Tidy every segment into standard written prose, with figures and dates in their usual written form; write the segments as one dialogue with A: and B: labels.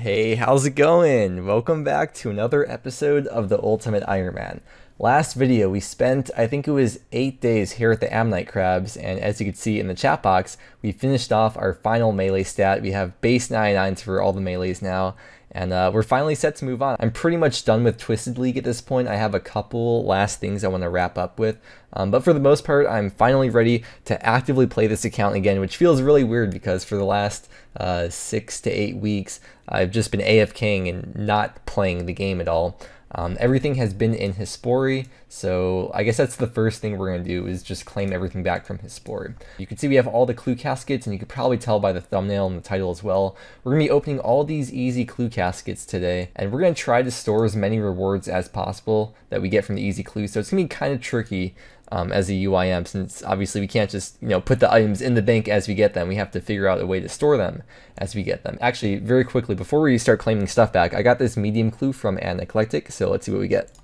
A: Hey, how's it going? Welcome back to another episode of the Ultimate Ironman. Last video we spent, I think it was 8 days here at the Ammonite Crabs, and as you can see in the chat box, we finished off our final melee stat. We have base 99s for all the melees now, and we're finally set to move on. I'm pretty much done with Twisted League at this point. I have a couple last things I want to wrap up with, but for the most part, I'm finally ready to actively play this account again, which feels really weird because for the last 6 to 8 weeks, I've just been AFKing and not playing the game at all. Everything has been in Hispori, so I guess that's the first thing we're going to do is just claim everything back from Hispori. You can see we have all the clue caskets, and you could probably tell by the thumbnail and the title as well. We're going to be opening all these easy clue caskets today, and we're going to try to store as many rewards as possible that we get from the easy clues, so it's going to be kind of tricky as a UIM, since obviously we can't just put the items in the bank as we get them. We have to figure out a way to store them as we get them. Actually, very quickly, before we start claiming stuff back, I got this medium clue from an eclectic, so let's see what we get.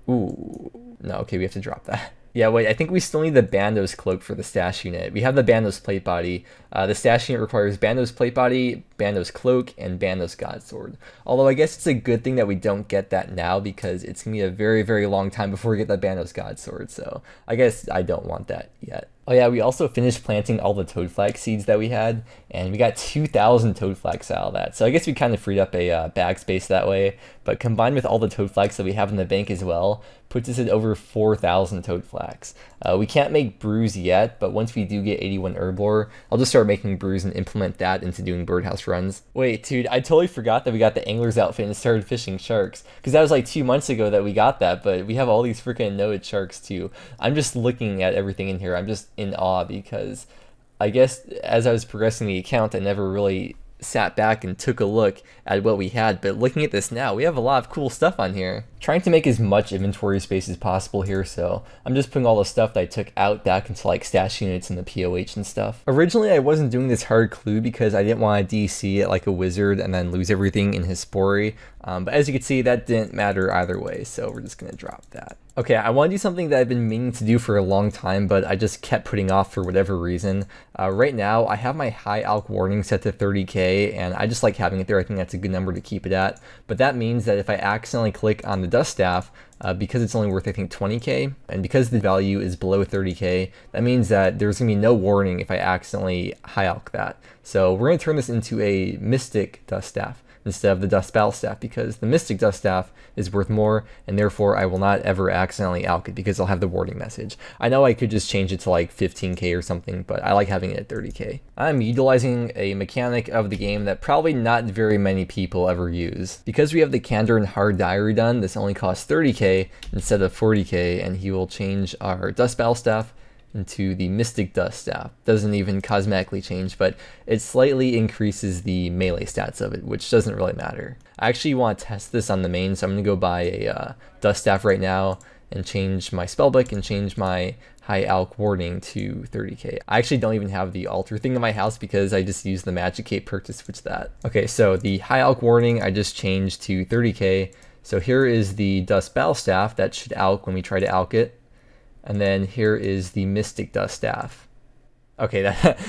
A: Ooh, no, okay, we have to drop that. Yeah, wait, I think we still need the Bandos cloak for the stash unit. We have the Bandos plate body. The stash unit requires Bandos plate body, Bandos cloak, and Bandos god sword. Although I guess it's a good thing that we don't get that now because it's going to be a very, very long time before we get the Bandos god sword. So I guess I don't want that yet. Oh yeah, we also finished planting all the toad flag seeds that we had, and we got 2,000 toad flags out of that. So I guess we kind of freed up a bag space that way, but combined with all the toad flags that we have in the bank as well, puts us at over 4,000 toad flags. We can't make brews yet, but once we do get 81 herb lore, I'll just start making brews and implement that into doing birdhouse runs. Wait, dude, I totally forgot that we got the angler's outfit and started fishing sharks, because that was like 2 months ago that we got that, but we have all these freaking noted sharks too. I'm just looking at everything in here. I'm just in awe because I guess as I was progressing the account, I never really sat back and took a look at what we had, but looking at this now, we have a lot of cool stuff on here. Trying to make as much inventory space as possible here, so I'm just putting all the stuff that I took out back into like stash units and the POH and stuff. Originally I wasn't doing this hard clue because I didn't want to DC it like a wizard and then lose everything in Hispori, but as you can see that didn't matter either way, so we're just gonna drop that. Okay, I want to do something that I've been meaning to do for a long time, but I just kept putting off for whatever reason. Right now, I have my high alk warning set to 30k, and I just like having it there. I think that's a good number to keep it at. But that means that if I accidentally click on the dust staff, because it's only worth I think 20k, and because the value is below 30k, that means that there's going to be no warning if I accidentally high alk that. So we're going to turn this into a mystic dust staff instead of the dust battle staff, because the mystic dust staff is worth more, and therefore I will not ever accidentally alk it because I'll have the warning message. I know I could just change it to like 15k or something, but I like having it at 30k. I'm utilizing a mechanic of the game that probably not very many people ever use. Because we have the Candor and Hard Diary done, this only costs 30k instead of 40k, and he will change our dust battle staff into the Mystic Dust Staff. Doesn't even cosmetically change, but it slightly increases the melee stats of it, which doesn't really matter. I actually want to test this on the main, so I'm going to go buy a Dust Staff right now and change my spellbook and change my high alk warning to 30k. I actually don't even have the altar thing in my house because I just used the Magic Cape perk to switch that. Okay, so the high alk warning I just changed to 30k. So here is the Dust Battle Staff that should alk when we try to alk it. And then here is the Mystic Dust Staff. Okay,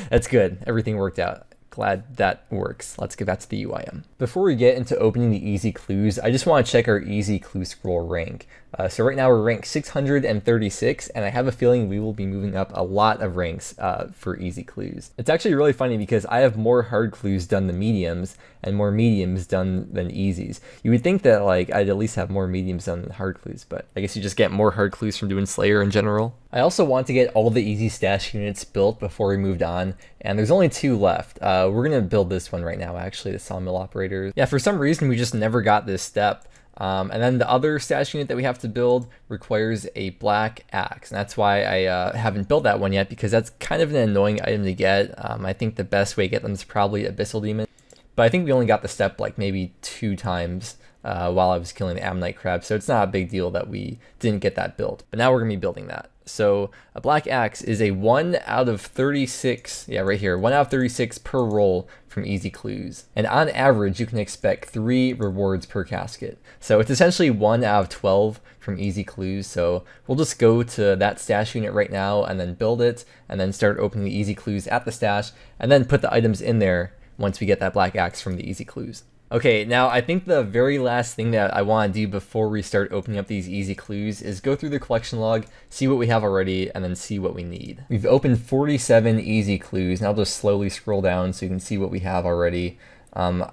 A: that's good. Everything worked out. Glad that works. Let's get back to the UIM. Before we get into opening the easy clues, I just want to check our easy clue scroll rank. So right now we're ranked 636, and I have a feeling we will be moving up a lot of ranks for easy clues. It's actually really funny because I have more hard clues done than mediums, and more mediums done than easies. You would think that like I'd at least have more mediums done than hard clues, but I guess you just get more hard clues from doing Slayer in general. I also want to get all the easy stash units built before we moved on, and there's only 2 left. We're gonna build this one right now, actually, the sawmill operator. Yeah, for some reason we just never got this step. And then the other stash unit that we have to build requires a black axe, and that's why I haven't built that one yet, because that's kind of an annoying item to get. I think the best way to get them is probably Abyssal Demon, but I think we only got the step like maybe 2 times while I was killing the Ammonite crab, so it's not a big deal that we didn't get that built. But now we're gonna be building that. So a black axe is a 1 out of 36, yeah, right here, 1 out of 36 per roll from easy clues. And on average, you can expect 3 rewards per casket. So it's essentially 1 out of 12 from easy clues. So we'll just go to that stash unit right now and then build it, and then start opening the easy clues at the stash, and then put the items in there once we get that black axe from the easy clues. Okay, now I think the very last thing that I want to do before we start opening up these easy clues is go through the collection log, see what we have already, and then see what we need. We've opened 47 easy clues, and I'll just slowly scroll down so you can see what we have already.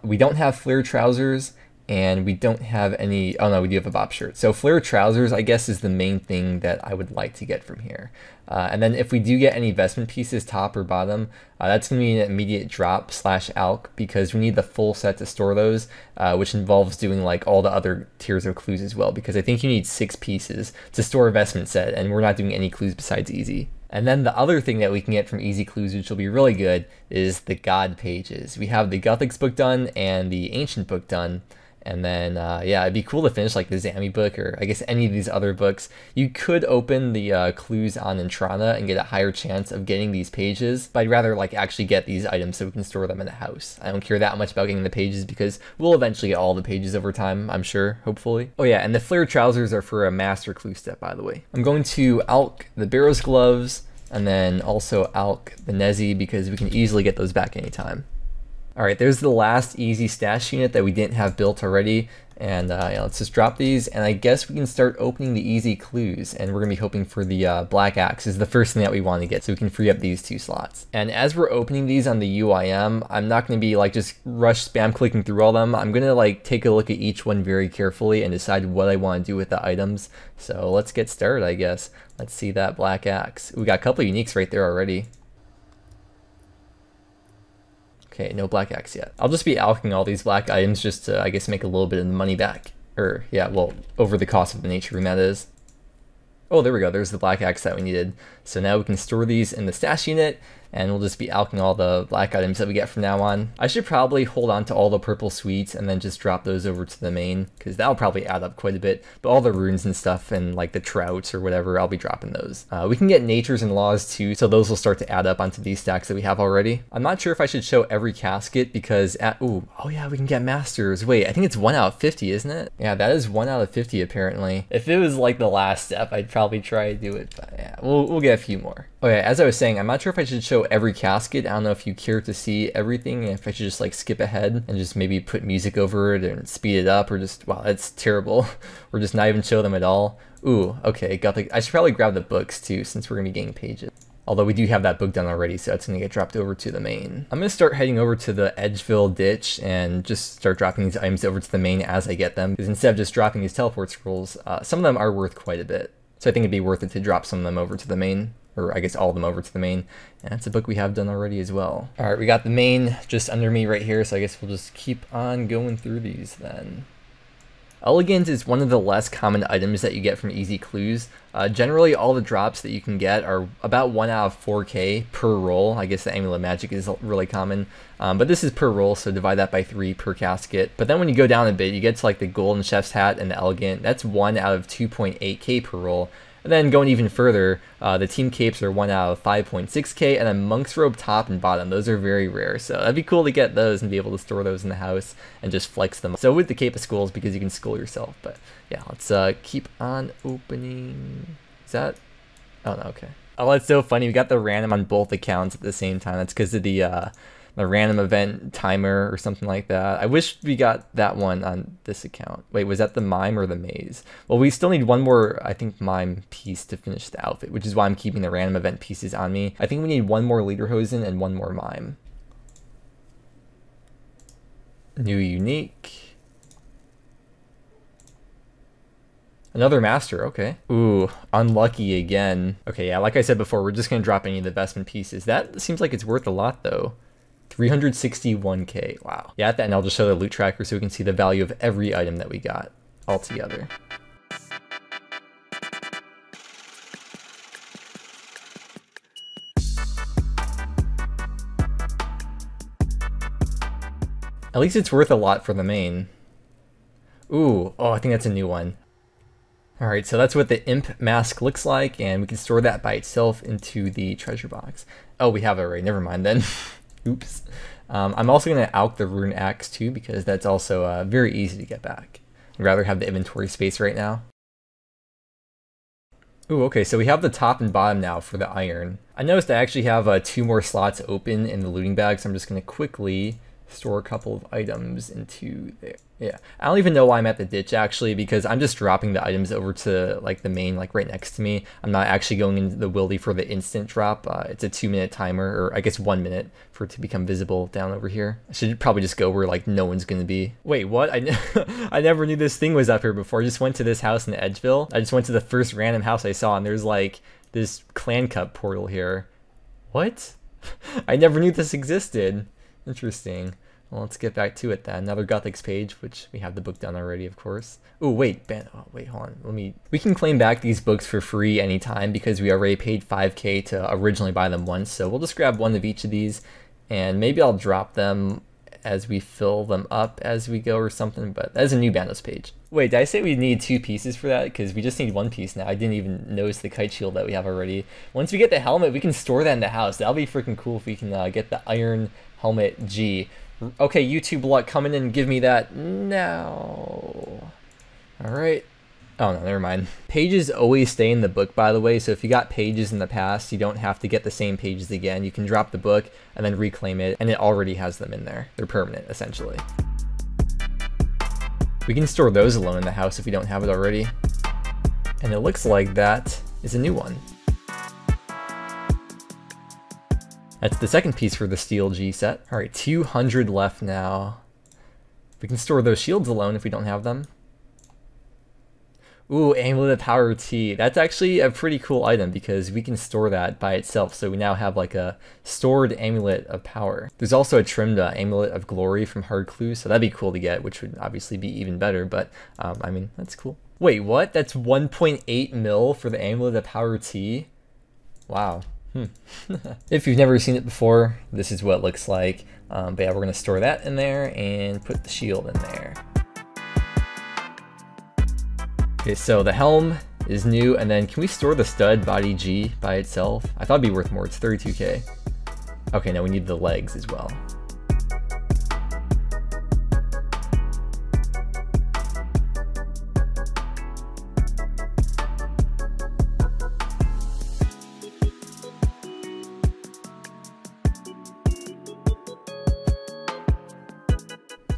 A: We don't have flare trousers, and we don't have any, oh no, we do have a bob shirt. So flare trousers, I guess, is the main thing that I would like to get from here. And then if we do get any vestment pieces, top or bottom, that's going to be an immediate drop / alc, because we need the full set to store those, which involves doing like all the other tiers of clues as well, because I think you need 6 pieces to store a vestment set, and we're not doing any clues besides easy. And then the other thing that we can get from easy clues, which will be really good, is the God pages. We have the Gothics book done and the Ancient book done. And then, yeah, it'd be cool to finish like the Zami book, or I guess any of these other books. You could open the clues on Intrana and get a higher chance of getting these pages, but I'd rather like actually get these items so we can store them in the house. I don't care that much about getting the pages because we'll eventually get all the pages over time, I'm sure, hopefully. Oh yeah, and the flare trousers are for a master clue step, by the way. I'm going to alc the Barrow's gloves, and then also alc the Nezi, because we can easily get those back anytime. All right, there's the last easy stash unit that we didn't have built already. And yeah, let's just drop these, and I guess we can start opening the easy clues, and we're gonna be hoping for the black axe is the first thing that we want to get, so we can free up these 2 slots. And as we're opening these on the UIM, I'm not gonna be like just rush spam clicking through all of them. I'm gonna like take a look at each one very carefully and decide what I want to do with the items. So let's get started, I guess. Let's see that black axe. We got a couple of uniques right there already. Okay, no black axe yet. I'll just be alching all these black items just to, I guess, make a little bit of the money back. Or, yeah, well, over the cost of the nature room, that is. Oh, there we go. There's the black axe that we needed. So now we can store these in the stash unit, and we'll just be alching all the black items that we get from now on. I should probably hold on to all the purple sweets and then just drop those over to the main, because that'll probably add up quite a bit. But all the runes and stuff and like the trouts or whatever, I'll be dropping those. We can get natures and laws too, so those will start to add up onto these stacks that we have already. I'm not sure if I should show every casket because oh yeah, we can get masters. Wait, I think it's 1 out of 50, isn't it? Yeah, that is 1 out of 50 apparently. If it was like the last step, I'd probably try to do it, but yeah, we'll get a few more. Oh yeah, as I was saying, I'm not sure if I should show every casket. I don't know if you care to see everything, if I should just like skip ahead and just maybe put music over it and speed it up, or just, wow, that's terrible. Or just not even show them at all. Ooh, okay, I should probably grab the books too, since we're gonna be getting pages. Although we do have that book done already, so it's gonna get dropped over to the main. I'm gonna start heading over to the Edgeville ditch and just start dropping these items over to the main as I get them, because instead of just dropping these teleport scrolls, some of them are worth quite a bit. So I think it'd be worth it to drop some of them over to the main, or I guess all of them over to the main. And that's a book we have done already as well. All right, we got the main just under me right here, so I guess we'll just keep on going through these then. Elegant is one of the less common items that you get from easy clues. Generally, all the drops that you can get are about 1 out of 4k per roll. I guess the Amulet Magic is really common, but this is per roll, so divide that by 3 per casket. But then when you go down a bit, you get to like the Golden Chef's Hat and the Elegant. That's 1 out of 2.8k per roll. And then going even further, the Team Capes are 1 out of 5.6k, and then Monk's Robe top and bottom, those are very rare. So that'd be cool to get those and be able to store those in the house and just flex them. So with the Cape of Skulls, because you can skull yourself. But yeah, let's keep on opening. Is that? Oh no, okay. Oh, that's so funny. We got the random on both accounts at the same time. That's because of the random event timer or something like that. I wish we got that one on this account. Wait, was that the mime or the maze? Well, we still need one more, I think, mime piece to finish the outfit, which is why I'm keeping the random event pieces on me. I think we need one more Lederhosen and one more mime. New unique. Another master, okay. Ooh, unlucky again. Okay, yeah, like I said before, we're just gonna drop any of the vestment pieces. That seems like it's worth a lot though. 361k, wow. Yeah, at the end I'll just show the loot tracker so we can see the value of every item that we got all together. At least it's worth a lot for the main. Ooh, oh, I think that's a new one. Alright, so that's what the imp mask looks like, and we can store that by itself into the treasure box. Oh, we have it already, never mind then. Oops. I'm also going to alch the rune axe too, because that's also very easy to get back. I'd rather have the inventory space right now. Ooh, okay, so we have the top and bottom now for the iron. I noticed I actually have 2 more slots open in the looting bag, so I'm just going to quickly store a couple of items into there. Yeah, I don't even know why I'm at the ditch actually, because I'm just dropping the items over to like the main, like right next to me. I'm not actually going into the wildy for the instant drop. It's a 2-minute timer, or I guess 1 minute for it to become visible down over here. I should probably just go where like no one's gonna be. Wait, what? I never knew this thing was up here before. I just went to this house in Edgeville. I just went to the first random house I saw, and there's like this clan cup portal here. What? I never knew this existed. Interesting. Well, let's get back to it then. Another Gothics page, which we have the book done already, of course. Oh, wait, Ben. Oh, wait, hold on. We can claim back these books for free anytime because we already paid $5K to originally buy them once. So we'll just grab one of each of these, and maybe I'll drop them as we fill them up as we go or something. But that's a new Bandos page. Wait, did I say we need 2 pieces for that? Because we just need 1 piece now. I didn't even notice the kite shield that we have already. Once we get the helmet, we can store that in the house. That'll be freaking cool if we can get the Iron Helmet G. Okay, YouTube luck, come in and give me that now. Alright. Oh no, never mind. Pages always stay in the book, by the way, so if you got pages in the past, you don't have to get the same pages again. You can drop the book and then reclaim it, and it already has them in there. They're permanent, essentially. We can store those alone in the house if we don't have it already. And it looks like that is a new one. That's the second piece for the Steel G set. Alright, 200 left now. We can store those shields alone if we don't have them. Ooh, Amulet of Power T. That's actually a pretty cool item because we can store that by itself. So we now have like a stored Amulet of Power. There's also a trimmed Amulet of Glory from Hard Clue, so that'd be cool to get, which would obviously be even better, but I mean, that's cool. Wait, what? That's 1.8 mil for the Amulet of Power T? Wow. If you've never seen it before, this is what it looks like. But yeah, we're gonna store that in there and put the shield in there. Okay, so the helm is new, and then can we store the stud body G by itself? I thought it'd be worth more, it's 32K. Okay, now we need the legs as well.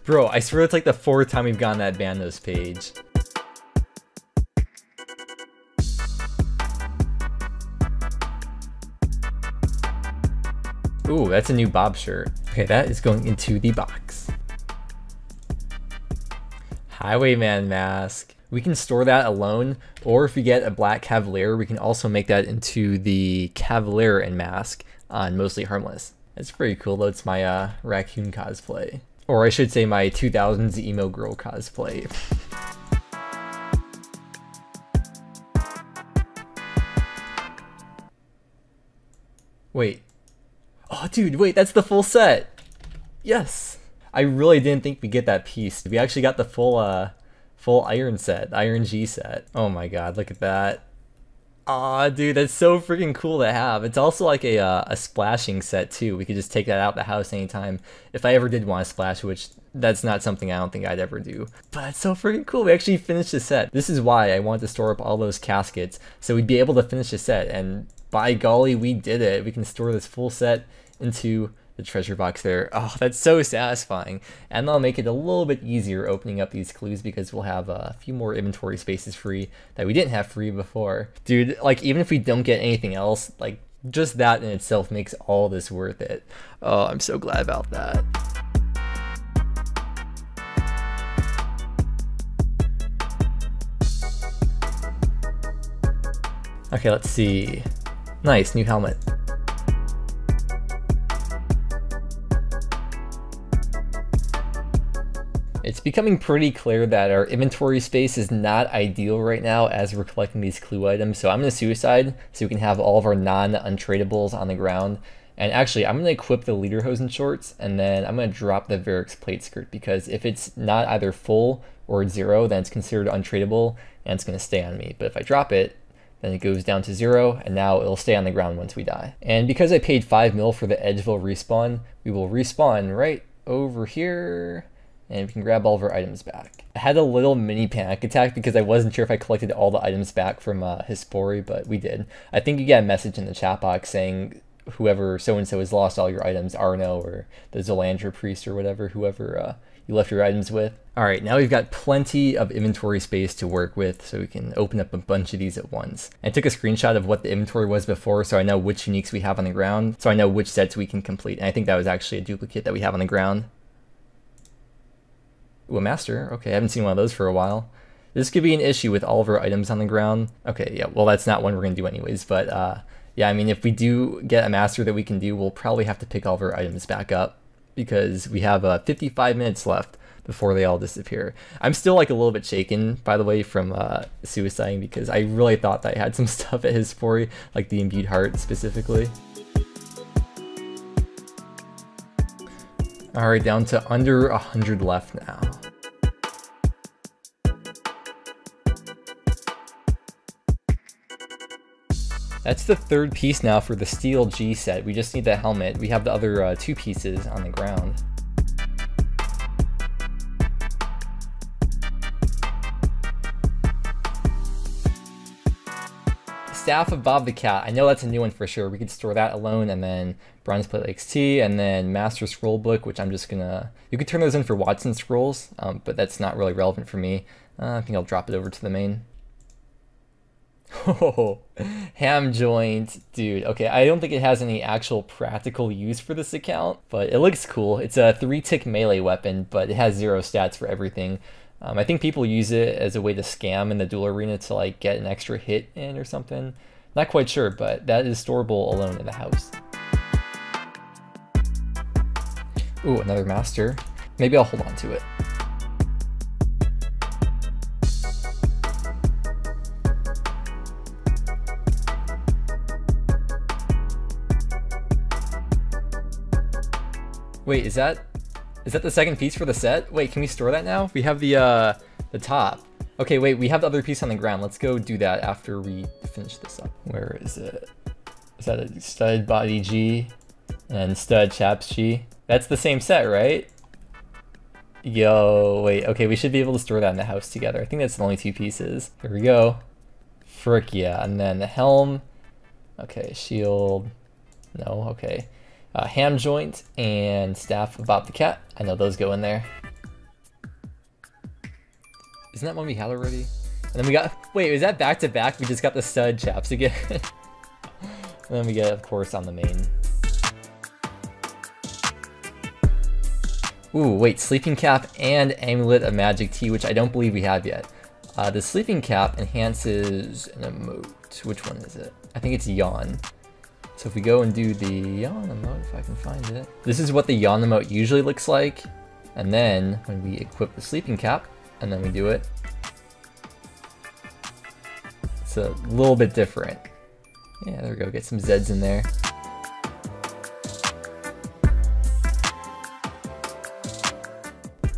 A: Bro, I swear it's like the 4th time we've gotten that Bandos page. Ooh, that's a new Bob shirt. Okay, that is going into the box. Highwayman mask. We can store that alone, or if we get a black Cavalier, we can also make that into the Cavalier and mask on Mostly Harmless. That's pretty cool though, it's my raccoon cosplay. Or I should say my 2000s emo girl cosplay. Wait. Oh dude, wait, that's the full set! Yes! I really didn't think we'd get that piece. We actually got the full Iron set, Iron G set. Oh my god, look at that. Aw, dude, that's so freaking cool to have. It's also like a splashing set too. We could just take that out the house anytime if I ever did want to splash, which that's not something I don't think I'd ever do. But it's so freaking cool. We actually finished the set. This is why I wanted to store up all those caskets, so we'd be able to finish the set, and by golly, we did it. We can store this full set into the treasure box there. Oh, that's so satisfying. And that'll make it a little bit easier opening up these clues because we'll have a few more inventory spaces free that we didn't have free before. Dude, like even if we don't get anything else, like just that in itself makes all this worth it. Oh, I'm so glad about that. Okay, let's see. Nice, new helmet. It's becoming pretty clear that our inventory space is not ideal right now as we're collecting these clue items, so I'm going to suicide so we can have all of our non-untradables on the ground. And actually, I'm going to equip the Lederhosen shorts, and then I'm going to drop the Varix plate skirt, because if it's not either full or 0, then it's considered untradable, and it's going to stay on me. But if I drop it, then it goes down to 0, and now it'll stay on the ground once we die. And because I paid 5 mil for the Edgeville respawn, we will respawn right over here, and we can grab all of our items back. I had a little mini panic attack because I wasn't sure if I collected all the items back from Hispori, but we did. I think you got a message in the chat box saying whoever so-and-so has lost all your items, Arno or the Zolandra priest or whatever, whoever you left your items with. All right, now we've got plenty of inventory space to work with, so we can open up a bunch of these at once. I took a screenshot of what the inventory was before, so I know which uniques we have on the ground, so I know which sets we can complete. And I think that was actually a duplicate that we have on the ground. Ooh, a master. Okay, I haven't seen one of those for a while. This could be an issue with all of our items on the ground. Okay, yeah, well, that's not one we're going to do anyways, but yeah, I mean, if we do get a master that we can do, we'll probably have to pick all of our items back up, because we have 55 minutes left before they all disappear. I'm still like a little bit shaken, by the way, from suiciding, because I really thought that I had some stuff at his story, like the imbued heart specifically. All right, down to under 100 left now. That's the third piece now for the steel G set. We just need the helmet. We have the other 2 pieces on the ground. Staff of Bob the Cat. I know that's a new one for sure. We could store that alone, and then Bronze Plate XT, and then Master Scroll Book, which I'm just gonna... You could turn those in for Watson Scrolls, but that's not really relevant for me. I think I'll drop it over to the main. Oh, ham joint, dude. Okay, I don't think it has any actual practical use for this account, but it looks cool. It's a 3-tick melee weapon, but it has 0 stats for everything. I think people use it as a way to scam in the duel arena to like get an extra hit in or something. Not quite sure, but that is storable alone in the house. Ooh, another master. Maybe I'll hold on to it. Wait, is that the second piece for the set? Wait, can we store that now? We have the top. Okay, wait, we have the other piece on the ground. Let's go do that after we finish this up. Where is it? Is that a stud body G and stud chaps G? That's the same set, right? Yo, wait, okay, we should be able to store that in the house together. I think that's the only 2 pieces. Here we go. Frick yeah, and then the helm. Okay, shield. No, okay. Ham joint and staff of Bob the Cat. I know those go in there. Isn't that one we had already? And then we got, wait, is that back to back? We just got the stud chaps again. And then we get, of course, on the main. Ooh, wait, sleeping cap and amulet of magic tea, which I don't believe we have yet. The sleeping cap enhances an emote. Which one is it? I think it's yawn. So if we go and do the yawn emote, if I can find it. This is what the yawn emote usually looks like. And then when we equip the sleeping cap, and then we do it, it's a little bit different. Yeah, there we go, get some Zeds in there.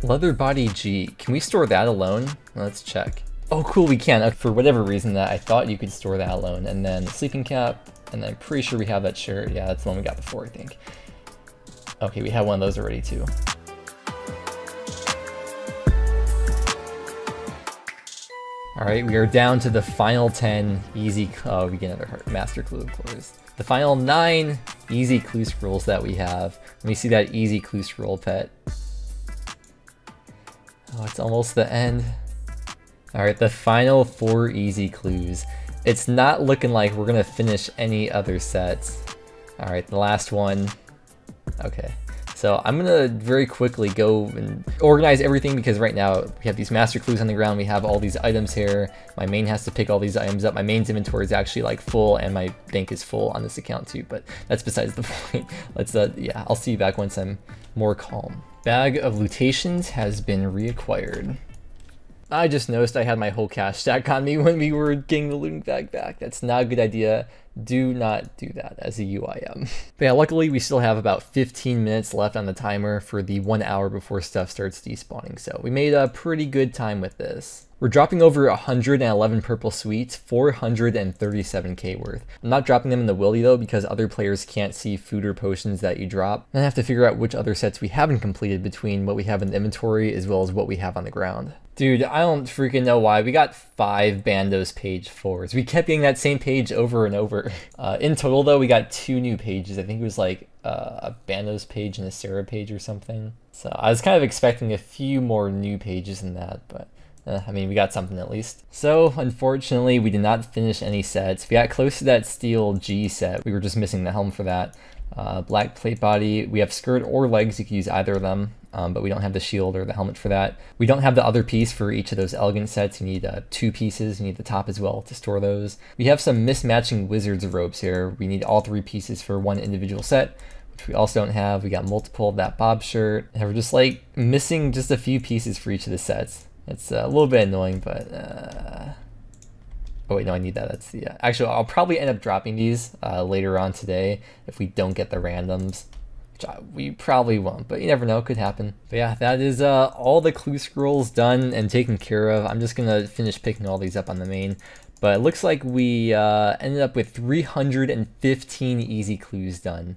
A: Leather body G, can we store that alone? Let's check. Oh cool, we can. For whatever reason that I thought you could store that alone. And then the sleeping cap, and I'm pretty sure we have that shirt. Yeah, that's the one we got before, I think. Okay, we have one of those already too. All right, we are down to the final 10 easy, oh, we get another heart, master clue, of course. The final 9 easy clue scrolls that we have. Let me see that easy clue scroll pet. Oh, it's almost the end. All right, the final 4 easy clues. It's not looking like we're gonna finish any other sets. All right, the last one. Okay, so I'm gonna very quickly go and organize everything, because right now we have these master clues on the ground. We have all these items here. My main has to pick all these items up. My main's inventory is actually like full, and my bank is full on this account too, but that's besides the point. Let's, yeah, I'll see you back once I'm more calm. Bag of Lutations has been reacquired. I just noticed I had my whole cash stack on me when we were getting the looting bag back. That's not a good idea. Do not do that as a UIM. But yeah, luckily we still have about 15 minutes left on the timer for the 1 hour before stuff starts despawning. So we made a pretty good time with this. We're dropping over 111 purple sweets, 437k worth. I'm not dropping them in the wildy though, because other players can't see food or potions that you drop. And I have to figure out which other sets we haven't completed between what we have in the inventory as well as what we have on the ground. Dude, I don't freaking know why. We got 5 Bandos page 4s. We kept getting that same page over and over. sure. In total though, we got 2 new pages. I think it was like a Bandos page and a Sarah page or something. So I was kind of expecting a few more new pages than that, but I mean, we got something at least. So unfortunately, we did not finish any sets. We got close to that steel G set. We were just missing the helm for that. Black plate body. We have skirt or legs. You can use either of them, but we don't have the shield or the helmet for that. We don't have the other piece for each of those elegant sets. You need 2 pieces. You need the top as well to store those. We have some mismatching wizard's robes here. We need all 3 pieces for one individual set, which we also don't have. We got multiple of that bob shirt, and we're just like missing just a few pieces for each of the sets. It's a little bit annoying, but oh wait, no, I need that. That's the actually, I'll probably end up dropping these later on today if we don't get the randoms, which we probably won't, but you never know, could happen. But yeah, that is all the clue scrolls done and taken care of. I'm just gonna finish picking all these up on the main, but it looks like we ended up with 315 easy clues done.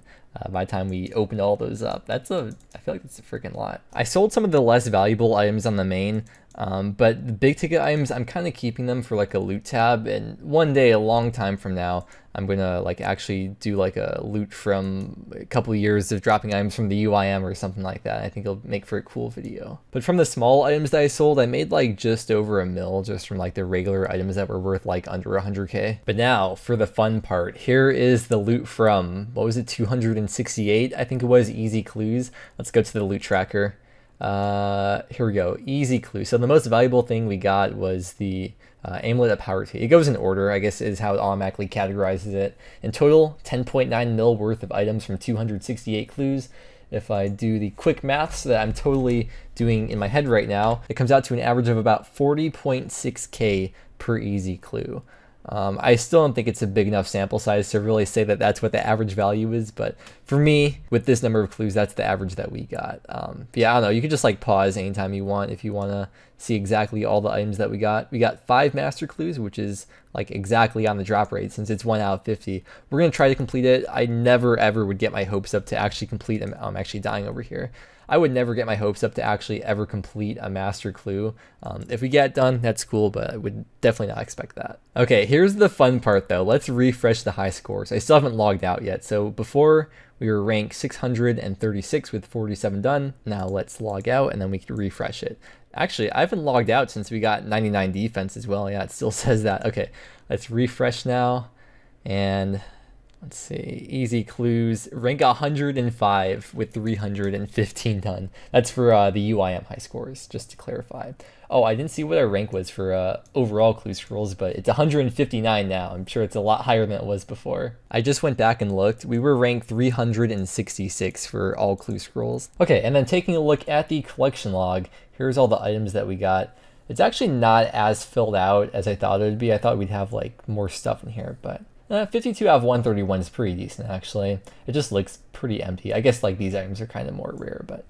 A: By the time we opened all those up. I feel like that's a freaking lot. I sold some of the less valuable items on the main, but the big ticket items, I'm kind of keeping them for like a loot tab, and one day, a long time from now, I'm gonna like actually do like a loot from a couple of years of dropping items from the UIM or something like that. I think it'll make for a cool video. But from the small items that I sold, I made like just over $1 mil just from like the regular items that were worth like under 100K. But now for the fun part, here is the loot from, what was it, 268? I think it was easy clues. Let's go to the loot tracker. Here we go, easy clue. So the most valuable thing we got was the amulet of power T. It goes in order, I guess, is how it automatically categorizes it. In total, 10.9 mil worth of items from 268 clues. If I do the quick maths that I'm totally doing in my head right now, it comes out to an average of about 40.6K per easy clue. I still don't think it's a big enough sample size to really say that that's what the average value is, but for me, with this number of clues, that's the average that we got. But yeah, I don't know, you can just like pause anytime you want if you want to see exactly all the items that we got. We got 5 master clues, which is like exactly on the drop rate since it's 1 out of 50. We're going to try to complete it. I never ever would get my hopes up to actually complete them. I'm actually dying over here. I would never get my hopes up to actually ever complete a master clue. If we get it done, that's cool, but I would definitely not expect that. Okay, here's the fun part though. Let's refresh the high scores. I still haven't logged out yet. So before we were ranked 636 with 47 done. Now let's log out and then we can refresh it. Actually, I haven't logged out since we got 99 defense as well. Yeah, it still says that. Okay, let's refresh now. And let's see, easy clues, rank 105 with 315 done. That's for the UIM high scores, just to clarify. Oh, I didn't see what our rank was for overall clue scrolls, but it's 159 now. I'm sure it's a lot higher than it was before. I just went back and looked. We were ranked 366 for all clue scrolls. Okay, and then taking a look at the collection log, here's all the items that we got. It's actually not as filled out as I thought it would be. I thought we'd have like more stuff in here, but 52 out of 131 is pretty decent, actually. It just looks pretty empty. I guess like these items are kind of more rare, but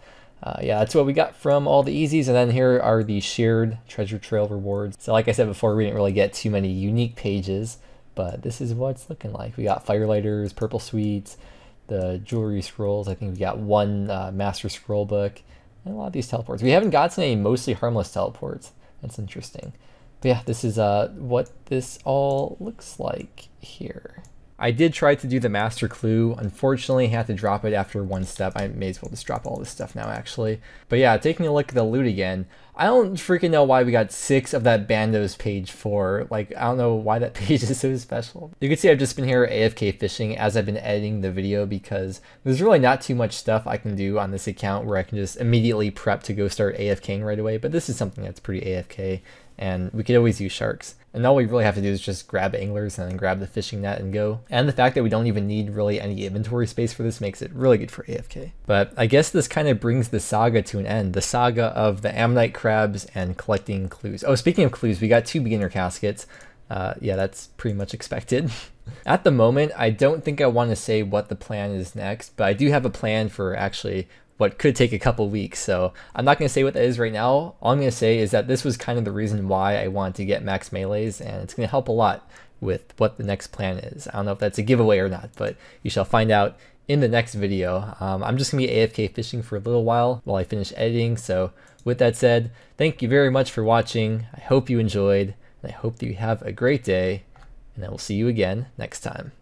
A: yeah, that's what we got from all the easies. And then here are the shared treasure trail rewards. So like I said before, we didn't really get too many unique pages, but this is what it's looking like. We got firelighters, purple sweets, the jewelry scrolls. I think we got 1 master scroll book, and a lot of these teleports. We haven't gotten any mostly harmless teleports. That's interesting. But yeah, this is what this all looks like here. I did try to do the master clue. Unfortunately, I had to drop it after 1 step. I may as well just drop all this stuff now, actually. But yeah, taking a look at the loot again, I don't freaking know why we got 6 of that Bandos page 4. Like, I don't know why that page is so special. You can see I've just been here AFK fishing as I've been editing the video because there's really not too much stuff I can do on this account where I can just immediately prep to go start AFKing right away. But this is something that's pretty AFK, and we could always use sharks. And all we really have to do is just grab anglers and then grab the fishing net and go. And the fact that we don't even need really any inventory space for this makes it really good for AFK. But I guess this kind of brings the saga to an end. The saga of the ammonite crabs and collecting clues. Oh, speaking of clues, we got 2 beginner caskets. Yeah, that's pretty much expected. At the moment, I don't think I want to say what the plan is next, but I do have a plan for actually what could take a couple weeks, so I'm not going to say what that is right now. All I'm going to say is that this was kind of the reason why I wanted to get max melees, and it's going to help a lot with what the next plan is. I don't know if that's a giveaway or not, but you shall find out in the next video. I'm just going to be AFK fishing for a little while I finish editing, so with that said, thank you very much for watching. I hope you enjoyed, and I hope that you have a great day, and I will see you again next time.